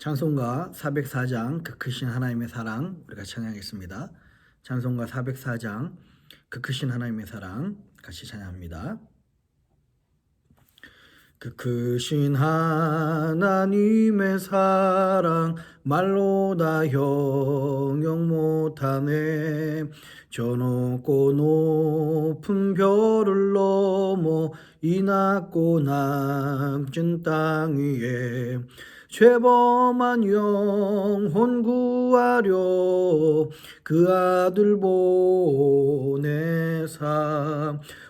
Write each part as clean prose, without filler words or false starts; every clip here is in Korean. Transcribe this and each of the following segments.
찬송가 404장 그 크신 하나님의 사랑 우리가 찬양하겠습니다. 찬송가 404장 그 크신 하나님의 사랑 같이 찬양합니다. 그 크신 하나님의 사랑 말로 다 형용 못하네. 저 높고 높은 별을 넘어 이 낮고 낮은 땅 위에 죄범한 영혼 구하려 그 아들 보내사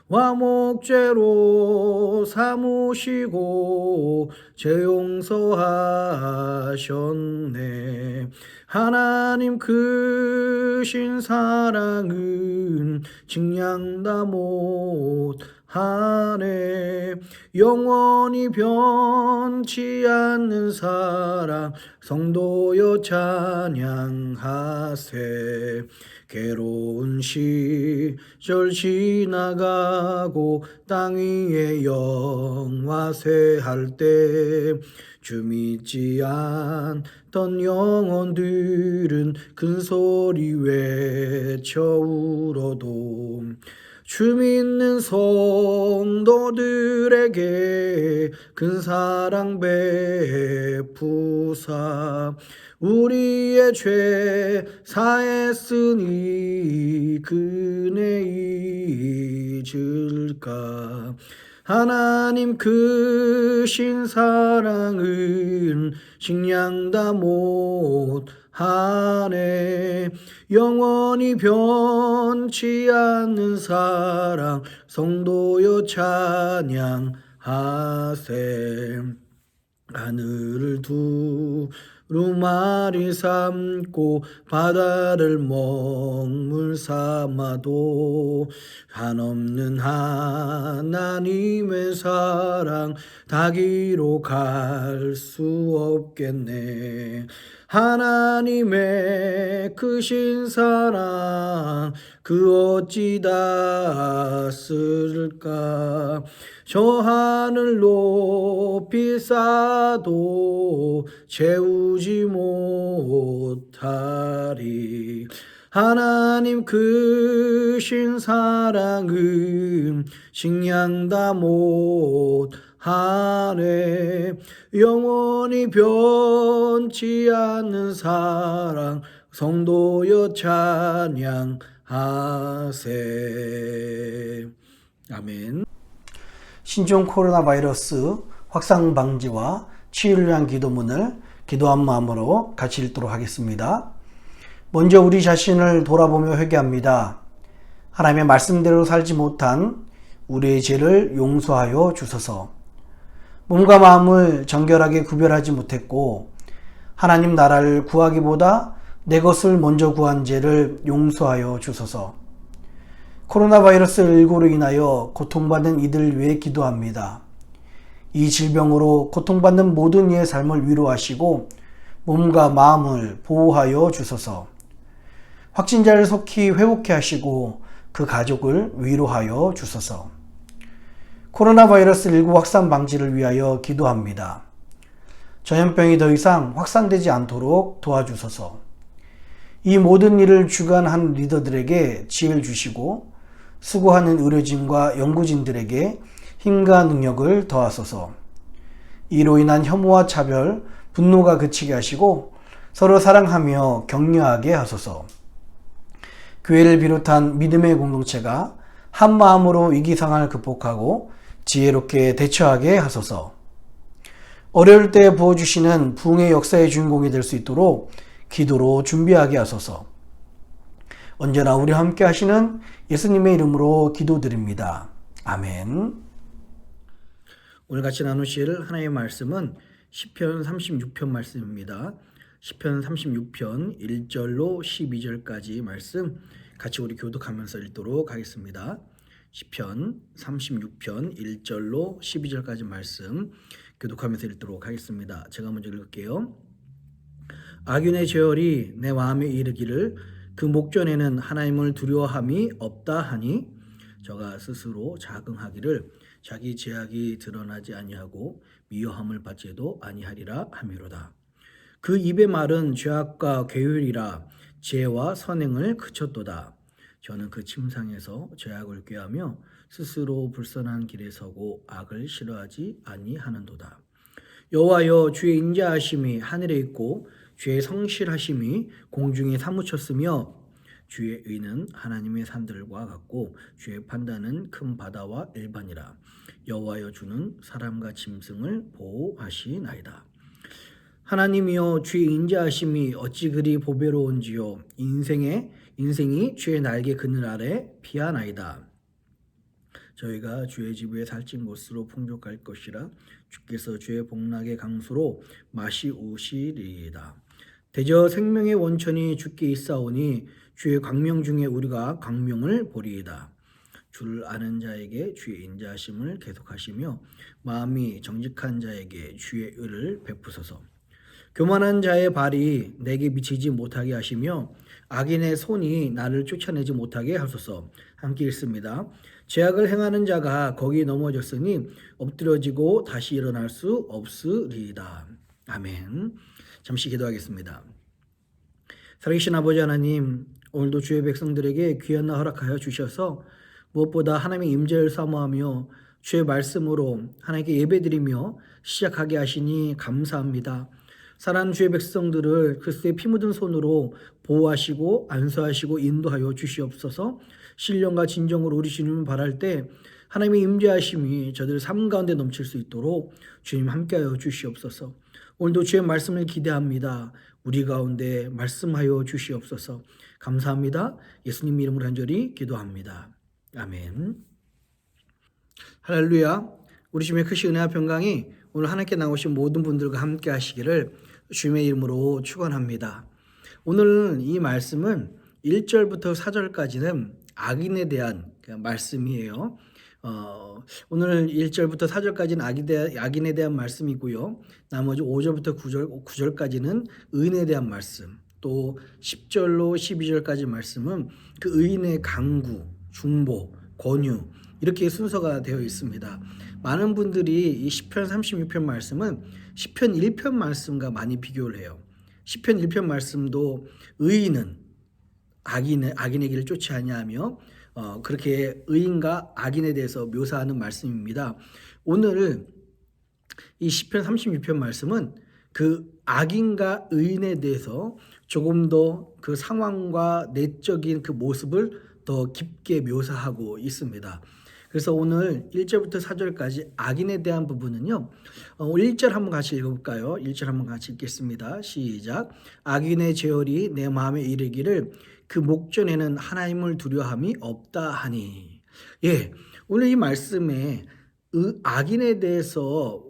화목제로 삼으시고 죄 용서하셨네. 하나님 크신 사랑은 증량다 못하네. 영원히 변치 않는 사랑 성도여 찬양하세. 괴로운 시절 지나가고 땅 위에 영화쇠할 때 주 믿지 않던 영혼들은 큰 소리 외쳐 울어도 주 믿는 성도들에게 큰 사랑 베푸사 우리의 죄 사했으니 그네 잊을까. 하나님 크신 사랑은 식량다 못하네. 영원히 변치 않는 사랑 성도여 찬양하세. 하늘을 두루마리 삼고 바다를 먹물 삼아도 한없는 하나님의 사랑 닿기로 갈 수 없겠네. 하나님의 크신 사랑 그 어찌 닿았을까. 저 하늘 높이 쌓아도 채우지 못하리. 하나님 크신 사랑은 식량다 못하네. 영원히 변치 않는 사랑 성도여 찬양하세. 아멘. 신종 코로나 바이러스 확산 방지와 치유를 위한 기도문을 기도한 마음으로 같이 읽도록 하겠습니다. 먼저 우리 자신을 돌아보며 회개합니다. 하나님의 말씀대로 살지 못한 우리의 죄를 용서하여 주소서. 몸과 마음을 정결하게 구별하지 못했고 하나님 나라를 구하기보다 내 것을 먼저 구한 죄를 용서하여 주소서. 코로나 바이러스19로 인하여 고통받는 이들을 위해 기도합니다. 이 질병으로 고통받는 모든 이의 삶을 위로하시고 몸과 마음을 보호하여 주소서. 확진자를 속히 회복케 하시고 그 가족을 위로하여 주소서. 코로나 바이러스19 확산 방지를 위하여 기도합니다. 전염병이 더 이상 확산되지 않도록 도와주소서. 이 모든 일을 주관한 리더들에게 지혜를 주시고 수고하는 의료진과 연구진들에게 힘과 능력을 더하소서. 이로 인한 혐오와 차별, 분노가 그치게 하시고 서로 사랑하며 격려하게 하소서. 교회를 비롯한 믿음의 공동체가 한 마음으로 위기 상황을 극복하고 지혜롭게 대처하게 하소서. 어려울 때 부어주시는 부흥의 역사의 주인공이 될 수 있도록 기도로 준비하게 하소서. 언제나 우리와 함께 하시는 예수님의 이름으로 기도드립니다. 아멘. 오늘 같이 나누실 하나님의 말씀은 시편 36편 말씀입니다. 시편 36편 1절로 12절까지 말씀 같이 우리 교독하면서 읽도록 하겠습니다. 시편 36편 1절로 12절까지 말씀 교독하면서 읽도록 하겠습니다. 제가 먼저 읽을게요. 악인의 죄열이 내 마음에 이르기를 그 목전에는 하나님을 두려워함이 없다 하니 저가 스스로 자긍하기를 자기 죄악이 드러나지 아니하고 미워함을 받지도 아니하리라 하미로다. 그 입의 말은 죄악과 괴율이라 죄와 선행을 그쳤도다. 저는 그 침상에서 죄악을 꾀하며 스스로 불선한 길에 서고 악을 싫어하지 아니하는도다. 여호와여, 주의 인자하심이 하늘에 있고 주의 성실하심이 공중에 사무쳤으며 주의 의는 하나님의 산들과 같고 주의 판단은 큰 바다와 일반이라. 여호와여, 주는 사람과 짐승을 보호하시나이다. 하나님이여, 주의 인자하심이 어찌 그리 보배로운지요. 인생이 주의 날개 그늘 아래 피하나이다. 저희가 주의 집에 살찐 곳으로 풍족할 것이라. 주께서 주의 복락의 강수로 마시우시리이다. 대저 생명의 원천이 주께 있사오니 주의 광명 중에 우리가 광명을 보리이다. 주를 아는 자에게 주의 인자하심을 계속하시며 마음이 정직한 자에게 주의 의를 베푸소서. 교만한 자의 발이 내게 미치지 못하게 하시며 악인의 손이 나를 쫓아내지 못하게 하소서. 함께 읽습니다. 죄악을 행하는 자가 거기 넘어졌으니 엎드려지고 다시 일어날 수 없으리이다. 아멘. 잠시 기도하겠습니다. 살아계신 아버지 하나님, 오늘도 주의 백성들에게 귀한 날 허락하여 주셔서 무엇보다 하나님의 임재를 사모하며 주의 말씀으로 하나님께 예배드리며 시작하게 하시니 감사합니다. 사랑하는 주의 백성들을 그리스도의 피 묻은 손으로 보호하시고 안수하시고 인도하여 주시옵소서. 신령과 진정으로 우리 주님을 바랄 때 하나님의 임재하심이 저들 삶 가운데 넘칠 수 있도록 주님 함께하여 주시옵소서. 오늘도 주의 말씀을 기대합니다. 우리 가운데 말씀하여 주시옵소서. 감사합니다. 예수님 이름으로 간절히 기도합니다. 아멘. 할렐루야. 우리 주님의 크신 은혜와 평강이 오늘 하나님께 나오신 모든 분들과 함께 하시기를 주님의 이름으로 축원합니다. 오늘 이 말씀은 1절부터 4절까지는 악인에 대한 말씀이에요. 오늘 1절부터 4절까지는 악인에 대한 말씀이고요. 나머지 5절부터 9절까지는 의인에 대한 말씀, 또 10절로 12절까지 말씀은 그 의인의 강구, 중보, 권유 이렇게 순서가 되어 있습니다. 많은 분들이 이 시편 36편 말씀은 시편 1편 말씀과 많이 비교를 해요. 시편 1편 말씀도 의인은 악인의 길을 쫓지 아니하며 그렇게 의인과 악인에 대해서 묘사하는 말씀입니다. 오늘 이 시편 36편 말씀은 그 악인과 의인에 대해서 조금 더 그 상황과 내적인 그 모습을 더 깊게 묘사하고 있습니다. 그래서 오늘 1절부터 4절까지 악인에 대한 부분은요. 1절 한번 같이 읽어볼까요? 1절 한번 같이 읽겠습니다. 시작. 악인의 제열이 내 마음에 이르기를 그 목전에는 하나님을 두려함이 없다 하니. 예, 오늘 이 말씀에 악인에 대해서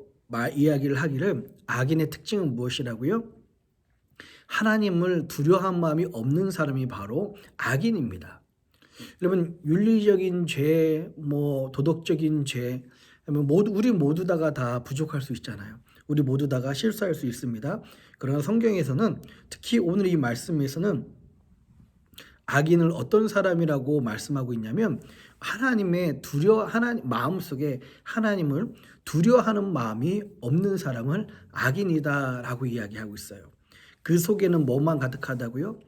이야기를 하기를 악인의 특징은 무엇이라고요? 하나님을 두려워한 마음이 없는 사람이 바로 악인입니다. 여러분, 윤리적인 죄, 도덕적인 죄, 우리 모두 다 부족할 수 있잖아요. 우리 모두 다가 실수할 수 있습니다. 그러나 성경에서는 특히 오늘 이 말씀에서는 악인을 어떤 사람이라고 말씀하고 있냐면 하나님 마음속에 하나님을 두려워하는 마음이 없는 사람을 악인이다라고 이야기하고 있어요. 그 속에는 뭐만 가득하다고요?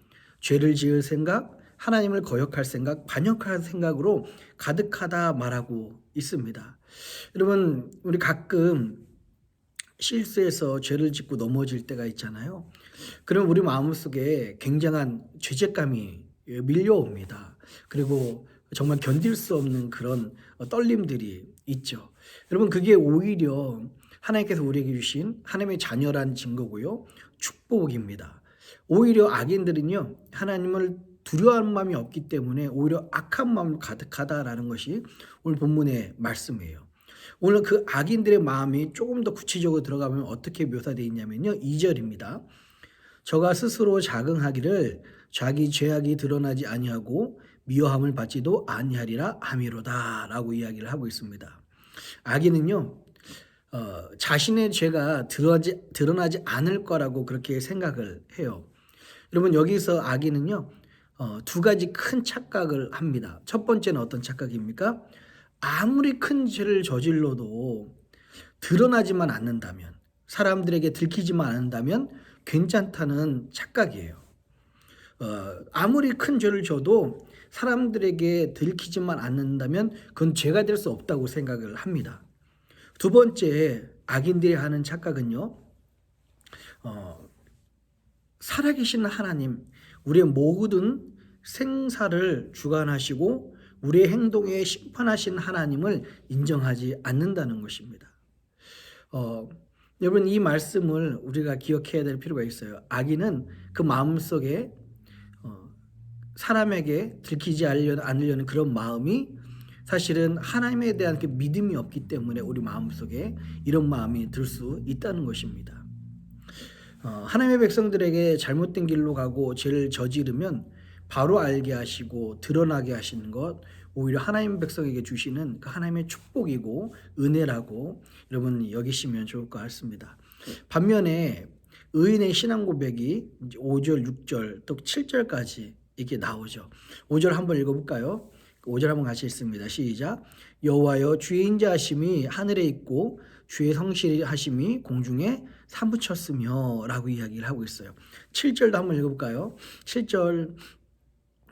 죄를 지을 생각, 하나님을 거역할 생각, 반역할 생각으로 가득하다 말하고 있습니다. 여러분, 우리 가끔 실수해서 죄를 짓고 넘어질 때가 있잖아요. 그럼 우리 마음속에 굉장한 죄책감이 밀려옵니다. 그리고 정말 견딜 수 없는 그런 떨림들이 있죠. 여러분, 그게 오히려 하나님께서 우리에게 주신 하나님의 자녀란 증거고요. 축복입니다. 오히려 악인들은요, 하나님을 두려워하는 마음이 없기 때문에 오히려 악한 마음으로 가득하다라는 것이 오늘 본문의 말씀이에요. 오늘 그 악인들의 마음이 조금 더 구체적으로 들어가면 어떻게 묘사되어 있냐면요. 2절입니다. 저가 스스로 자긍하기를 자기 죄악이 드러나지 아니하고 미워함을 받지도 아니하리라 함이로다 라고 이야기를 하고 있습니다. 악인은요, 자신의 죄가 드러나지 않을 거라고 그렇게 생각을 해요. 여러분, 여기서 악인은요, 두 가지 큰 착각을 합니다. 첫 번째는 어떤 착각입니까? 아무리 큰 죄를 저질러도 드러나지만 않는다면, 사람들에게 들키지만 않는다면 괜찮다는 착각이에요. 아무리 큰 죄를 져도 사람들에게 들키지만 않는다면 그건 죄가 될 수 없다고 생각을 합니다. 두 번째, 악인들이 하는 착각은요, 살아계신 하나님, 우리의 모든 생사를 주관하시고 우리의 행동에 심판하신 하나님을 인정하지 않는다는 것입니다. 여러분, 이 말씀을 우리가 기억해야 될 필요가 있어요. 악인은 그 마음속에 사람에게 들키지 않으려는 그런 마음이 사실은 하나님에 대한 그 믿음이 없기 때문에 우리 마음속에 이런 마음이 들 수 있다는 것입니다. 하나님의 백성들에게 잘못된 길로 가고 죄를 저지르면 바로 알게 하시고 드러나게 하시는 것, 오히려 하나님 백성에게 주시는 그 하나님의 축복이고 은혜라고 여러분 여기시면 좋을 것 같습니다. 반면에 의인의 신앙 고백이 5절, 6절, 또 7절까지 이렇게 나오죠. 5절 한번 읽어볼까요? 5절 한번 같이 읽습니다. 시작. 여호와여, 주의 인자하심이 하늘에 있고 주의 성실하심이 공중에 사무쳤으며 라고 이야기를 하고 있어요. 7절도 한번 읽어볼까요? 7절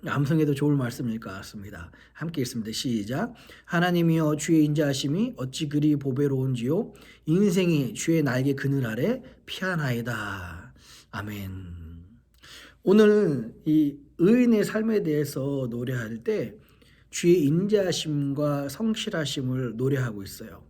암송에도 좋을 말씀일 것 같습니다. 함께 읽습니다. 시작. 하나님이여, 주의 인자하심이 어찌 그리 보배로운지요, 인생이 주의 날개 그늘 아래 피하나이다. 아멘. 오늘 이 의인의 삶에 대해서 노래할 때 주의 인자하심과 성실하심을 노래하고 있어요.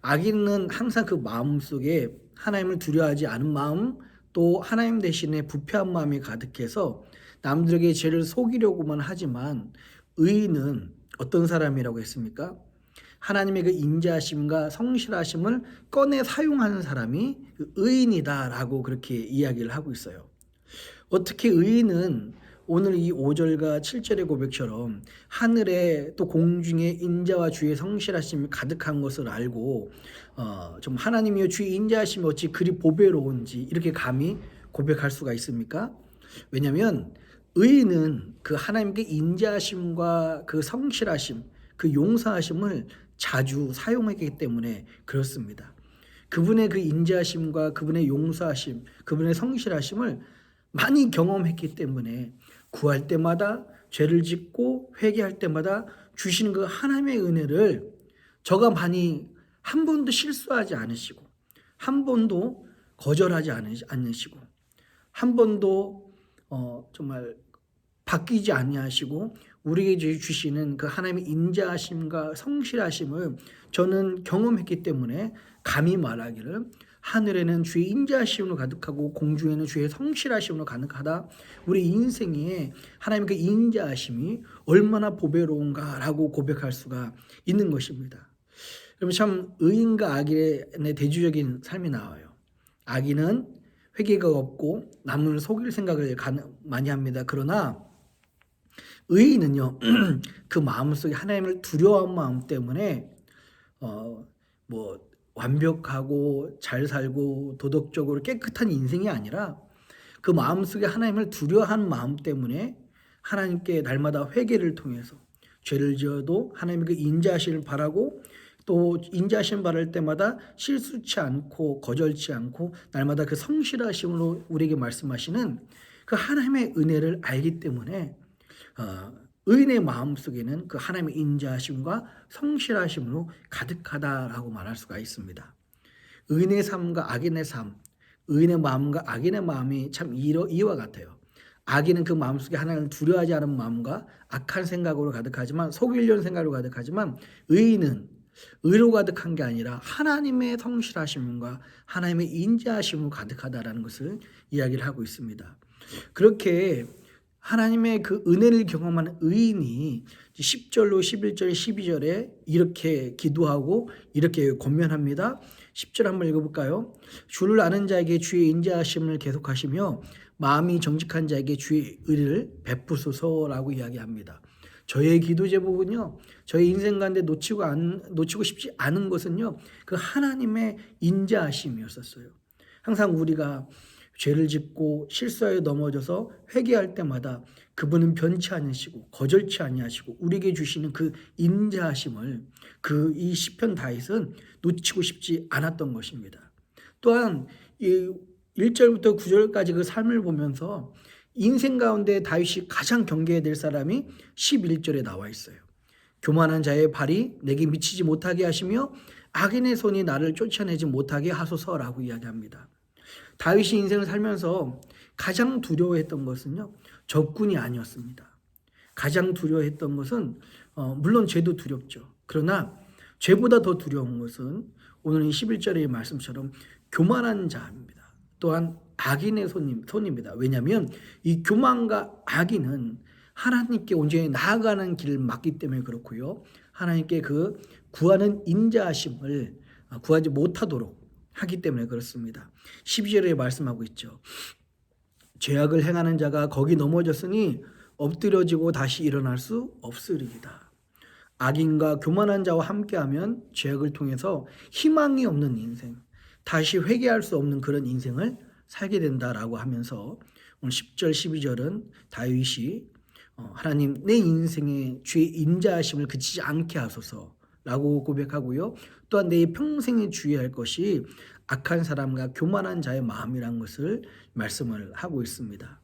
악인은 항상 그 마음속에 하나님을 두려워하지 않은 마음, 또 하나님 대신에 부패한 마음이 가득해서 남들에게 죄를 속이려고만 하지만, 의인은 어떤 사람이라고 했습니까? 하나님의 그 인자하심과 성실하심을 꺼내 사용하는 사람이 의인이다라고 그렇게 이야기를 하고 있어요. 어떻게 의인은 오늘 이 5절과 7절의 고백처럼 하늘에 또 공중에 인자와 주의 성실하심이 가득한 것을 알고 좀 하나님이여, 주의 인자하심이 어찌 그리 보배로운지 이렇게 감히 고백할 수가 있습니까? 왜냐하면 의인은 그 하나님께 인자하심과 그 성실하심, 그 용서하심을 자주 사용하기 때문에 그렇습니다. 그분의 그 인자하심과 그분의 용서하심, 그분의 성실하심을 많이 경험했기 때문에 구할 때마다, 죄를 짓고 회개할 때마다 주시는 그 하나님의 은혜를 저가 많이 한 번도 실수하지 않으시고, 한 번도 거절하지 않으시고, 한 번도 정말 바뀌지 아니하시고 우리에게 주시는 그 하나님의 인자하심과 성실하심을 저는 경험했기 때문에 감히 말하기를, 하늘에는 주의 인자하심으로 가득하고 공중에는 주의 성실하심으로 가득하다. 우리 인생에 하나님의 그 인자하심이 얼마나 보배로운가라고 고백할 수가 있는 것입니다. 여러분, 참 의인과 악인의 대조적인 삶이 나와요. 악인은 회개가 없고 남을 속일 생각을 많이 합니다. 그러나 의인은요, 그 마음속에 하나님을 두려워하는 마음 때문에 완벽하고 잘 살고 도덕적으로 깨끗한 인생이 아니라 그 마음속에 하나님을 두려워하는 마음 때문에 하나님께 날마다 회개를 통해서 죄를 지어도 하나님의 그 인자하심을 바라고, 또 인자하심 바랄 때마다 실수치 않고 거절치 않고 날마다 그 성실하심으로 우리에게 말씀하시는 그 하나님의 은혜를 알기 때문에 의인의 마음속에는 그 하나님의 인자하심과 성실하심으로 가득하다라고 말할 수가 있습니다. 의인의 삶과 악인의 삶, 의인의 마음과 악인의 마음이 참 이와 같아요. 악인은 그 마음속에 하나님을 두려워하지 않은 마음과 악한 생각으로 가득하지만, 속이려는 생각으로 가득하지만, 의인은 의로 가득한 게 아니라 하나님의 성실하심과 하나님의 인자하심으로 가득하다라는 것을 이야기를 하고 있습니다. 그렇게 하나님의 그 은혜를 경험하는 의인이 10절로 11절, 12절에 이렇게 기도하고 이렇게 권면합니다. 10절 한번 읽어볼까요? 주를 아는 자에게 주의 인자하심을 계속하시며 마음이 정직한 자에게 주의 의를 베푸소서라고 이야기합니다. 저의 기도 제목은요, 저의 인생 가운데 놓치고 싶지 않은 것은요, 그 하나님의 인자하심이었어요. 항상 우리가 죄를 짓고 실수하여 넘어져서 회개할 때마다 그분은 변치 않으시고 거절치 아니하시고 우리에게 주시는 그 인자하심을 이 시편 다윗은 놓치고 싶지 않았던 것입니다. 또한 이 1절부터 9절까지 그 삶을 보면서 인생 가운데 다윗이 가장 경계해야 될 사람이 11절에 나와 있어요. 교만한 자의 발이 내게 미치지 못하게 하시며 악인의 손이 나를 쫓아내지 못하게 하소서라고 이야기합니다. 다윗이 인생을 살면서 가장 두려워했던 것은요, 적군이 아니었습니다. 가장 두려워했던 것은 물론 죄도 두렵죠. 그러나 죄보다 더 두려운 것은 오늘 이 11절의 말씀처럼 교만한 자입니다. 또한 악인의 손입니다. 왜냐하면 이 교만과 악인은 하나님께 온전히 나아가는 길을 막기 때문에 그렇고요. 하나님께 그 구하는 인자하심을 구하지 못하도록 하기 때문에 그렇습니다. 12절에 말씀하고 있죠. 죄악을 행하는 자가 거기 넘어졌으니 엎드려지고 다시 일어날 수 없으리이다. 악인과 교만한 자와 함께하면 죄악을 통해서 희망이 없는 인생, 다시 회개할 수 없는 그런 인생을 살게 된다라고 하면서 오늘 10절 12절은 다윗이 하나님 내 인생에 주의 인자하심을 그치지 않게 하소서라고 고백하고요. 또한 내 평생에 주의할 것이 악한 사람과 교만한 자의 마음이란 것을 말씀을 하고 있습니다.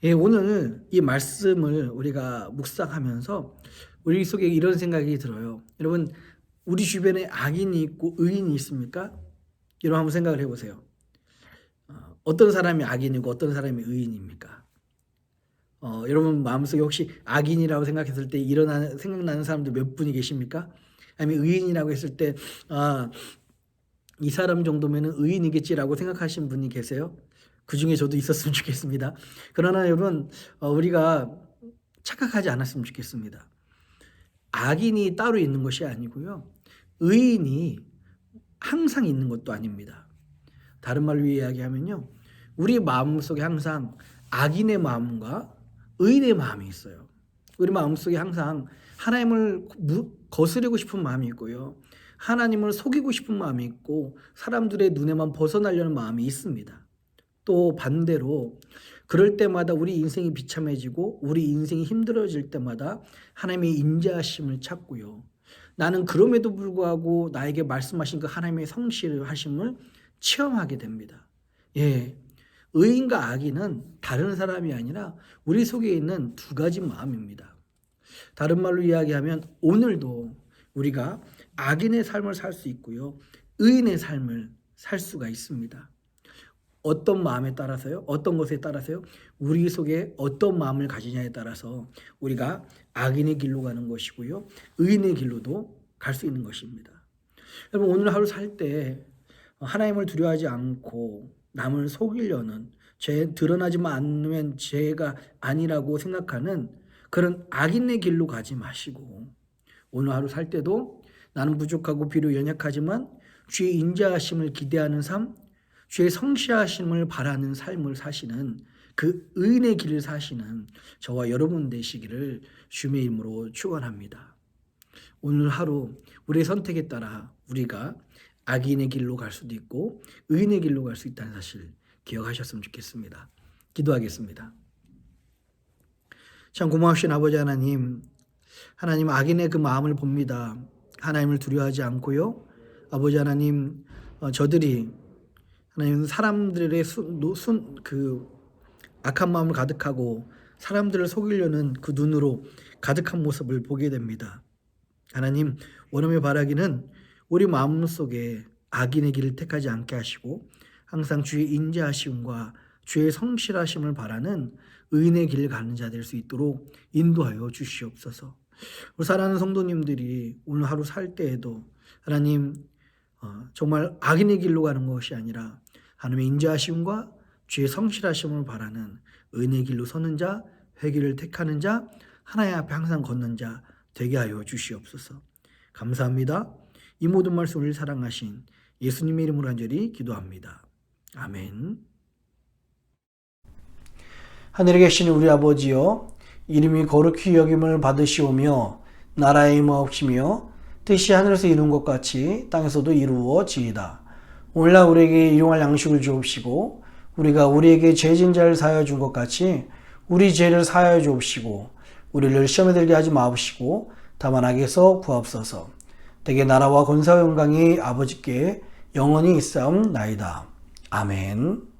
예, 오늘 이 말씀을 우리가 묵상하면서 우리 속에 이런 생각이 들어요. 여러분, 우리 주변에 악인이 있고 의인이 있습니까? 여러분 한번 생각을 해보세요. 어떤 사람이 악인이고 어떤 사람이 의인입니까? 여러분 마음속에 혹시 악인이라고 생각했을 때 생각나는 사람들 몇 분이 계십니까? 아니면 의인이라고 했을 때 이 사람 정도면 의인이겠지라고 생각하신 분이 계세요? 그 중에 저도 있었으면 좋겠습니다. 그러나 여러분 우리가 착각하지 않았으면 좋겠습니다. 악인이 따로 있는 것이 아니고요. 의인이 항상 있는 것도 아닙니다. 다른 말로 이야기하면요. 우리 마음속에 항상 악인의 마음과 의인의 마음이 있어요. 우리 마음속에 항상 하나님을 거스르고 싶은 마음이 있고요. 하나님을 속이고 싶은 마음이 있고 사람들의 눈에만 벗어나려는 마음이 있습니다. 또 반대로 그럴 때마다 우리 인생이 비참해지고 우리 인생이 힘들어질 때마다 하나님의 인자하심을 찾고요. 나는 그럼에도 불구하고 나에게 말씀하신 그 하나님의 성실하심을 체험하게 됩니다. 예, 의인과 악인은 다른 사람이 아니라 우리 속에 있는 두 가지 마음입니다. 다른 말로 이야기하면 오늘도 우리가 악인의 삶을 살 수 있고요. 의인의 삶을 살 수가 있습니다. 어떤 마음에 따라서요? 어떤 것에 따라서요? 우리 속에 어떤 마음을 가지냐에 따라서 우리가 악인의 길로 가는 것이고요. 의인의 길로도 갈 수 있는 것입니다. 여러분 오늘 하루 살 때 하나님을 두려워하지 않고 남을 속이려는 드러나지만 않으면 죄가 아니라고 생각하는 그런 악인의 길로 가지 마시고 오늘 하루 살 때도 나는 부족하고 비록 연약하지만 주의 인자하심을 기대하는 삶, 주의 성실하심을 바라는 삶을 사시는 그 의인의 길을 사시는 저와 여러분 되시기를 주님의 이름으로 축원합니다. 오늘 하루 우리의 선택에 따라 우리가 악인의 길로 갈 수도 있고 의인의 길로 갈 수 있다는 사실 기억하셨으면 좋겠습니다. 기도하겠습니다. 참 고마우신 아버지 하나님, 하나님 악인의 그 마음을 봅니다. 하나님을 두려워하지 않고요. 아버지 하나님, 저들이 하나님 사람들의 그 악한 마음을 가득하고 사람들을 속이려는 그 눈으로 가득한 모습을 보게 됩니다. 하나님, 원함의 바라기는 우리 마음속에 악인의 길을 택하지 않게 하시고 항상 주의 인자하심과 주의 성실하심을 바라는 의인의 길을 가는 자 될 수 있도록 인도하여 주시옵소서. 우리 사랑하는 성도님들이 오늘 하루 살 때에도 하나님 정말 악인의 길로 가는 것이 아니라 하나님의 인자하심과 주의 성실하심을 바라는 의인의 길로 서는 자, 회개를 택하는 자, 하나님 앞에 항상 걷는 자 되게 하여 주시옵소서. 감사합니다. 이 모든 말씀을 사랑하신 예수님의 이름으로 간절히 기도합니다. 아멘. 하늘에 계신 우리 아버지여, 이름이 거룩히 여김을 받으시오며 나라의 임하옵시며 뜻이 하늘에서 이룬 것 같이 땅에서도 이루어지이다. 오늘날 우리에게 일용할 양식을 주옵시고 우리가 우리에게 죄진 자를 사하여 준 것 같이 우리 죄를 사하여 주옵시고 우리를 시험에 들게 하지 마옵시고 다만 악에서 구하옵소서. 대개 나라와 권세와 영광이 아버지께 영원히 있사옵나이다. 아멘.